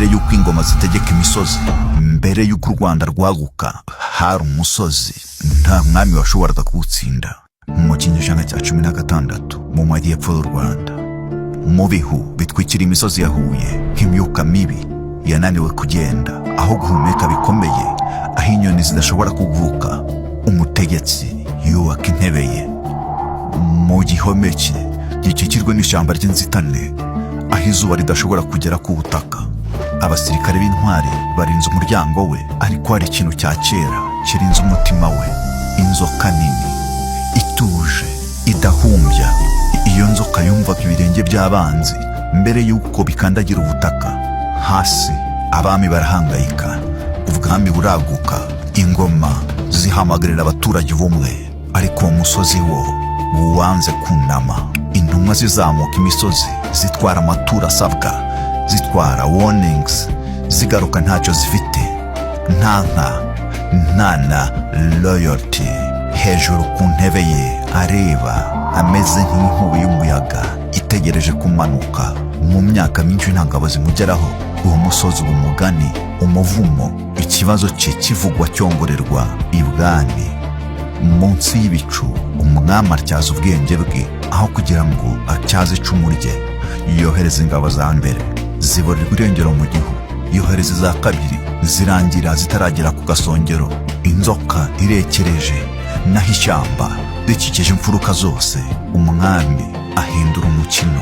mbere y'uko ingoma zitegeka imisozi, mbere y'uko u Rwanda rwaguka, hari umusozi nta mwami washoboraga kuwutsinda. Mu kinyejana cya 16 mu majyepfo y'u Rwanda, mu bihu bitwikira imisozi ya Huye, nk'imyuka mibi yananiwe kugenda, aho guhumeka bikomeye, aho inyoni zidashobora kuguruka, umutegetsi yubaka intebe ye mu gihome cye gikikirwe n'ishyamba ry'inzitane, aho izuba ridashobora kugera ku butaka. Abasirikare b'intwari barinze umuryango we, ariko hari ikintu cya kera kirinze umutima we, inzoka nini ituje idahumbya. Iyo nzoka yumvaga ibirenge by'abanzi mbere y'uko bikandagira ubutaka. Hasi abami barahangayika, ubwami buraguka, ingoma zihamagarira abaturage ubumwe, ariko uwo musozi wo wanze kunama. Intumwa zizamuka imisozi zitwara amaturo asabwa, zitwara warnings, zigaruka ntacyo zifite, nta na loyalty. Hejuru ku ntebe ye areba, ameze nk'inkubi y'umuyaga itegereje kumanuka. Mu myaka myinshi nta ngabo zimugeraho. Uwo musozi uba umugani, umuvumo, ikibazo cye kivugwa cyongorerwa ibwami. Munsi y'ibicu umwami atyaza ubwenge bwe, aho kugira ngo atyaze icumu rye yohereza ingabo za mbere, ziborerwa irengero mu gihu. Yohereza za kabiri, zirangira zitaragera ku gasongero. Inzoka irekereje, naho ishyamba rikikije imfuruka zose. Umwami ahindura umukino,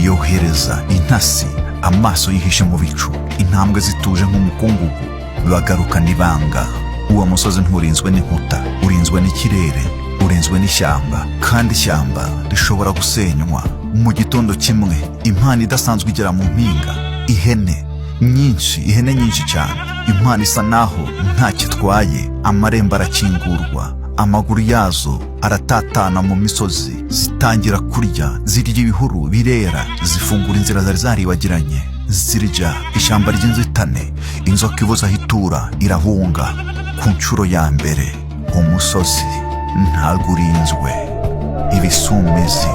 yohereza intasi, amaso yihishe mu bicu, intambwe zituje nk'umukungugu. Bagarukana ibanga. Uwo musozi nturinzwe n'inkuta, urinzwe n'ikirere, urinzwe n'ishyamba, kandi ishyamba rishobora gusenywa mu gitondo kimwe. Impano idasanzwe igera mu mpinga, ihene nyinshi cyane. Impano isa naho nta kitwaye, amarembo arakingurwa, amaguru yazo aratatana mu misozi, zitangira kurya, zirya ibihuru birera, zifungura inzira zari zaribagiranye, zirya ishyamba ry'inzitane. Inzoka ibuza aho itura irahunga. Ku nshuro ya mbere umusozi ntabwo urinzwe. Ibisumizi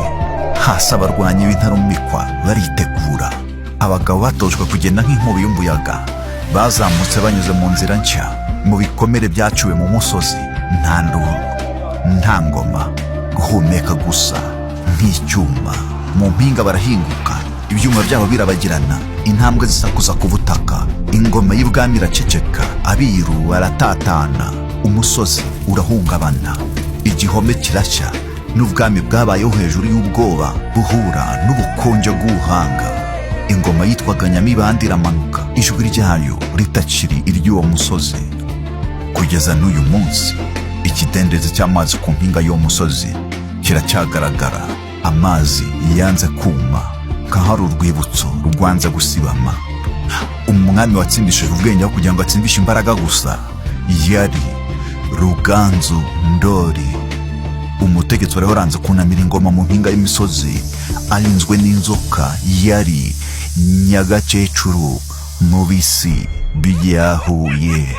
hasi, abarwanyi b'intarumikwa baritegura. Abagabo batojwe kugenda nk'inkubi y'umuyaga, bazamutse banyuze mu nzira nshya, mu bikomere byaciwe mu musozi. Nta nduru, nta ngoma, guhumeka gusa nk'icyuma. Mu mpinga barahinguka, ibyuma byabo birabagirana, intambwe zisakuza ku butaka. Ingoma y'ubwami iraceceka, abiru baratatana, umusozi urahungabana, igihome kirashya, n'ubwami bwabayeho hejuru y'ubwoba buhura n'ubukonje bw'ubuhanga. Ingoma yitwaga Nyamibanda iramanuka, ijwi ryayo ritakiri iry'uwo musozi. Kugeza n'uyu munsi, ikidendezi cy'amazi ku mpinga y'uwo musozi kiracyagaragara. Amazi yanze kuma, nk'ahari urwibutso rwanze gusibama. Umwami watsindishije ubwenge kugira ngo atsindishe imbaraga gusa yari Ruganzu Ndori. Umutegetsi wari waranze kunamira ingoma mu mpinga y'imisozi, arinzwe n'inzoka, yari Nyagakecuru mu bisi bya Huye.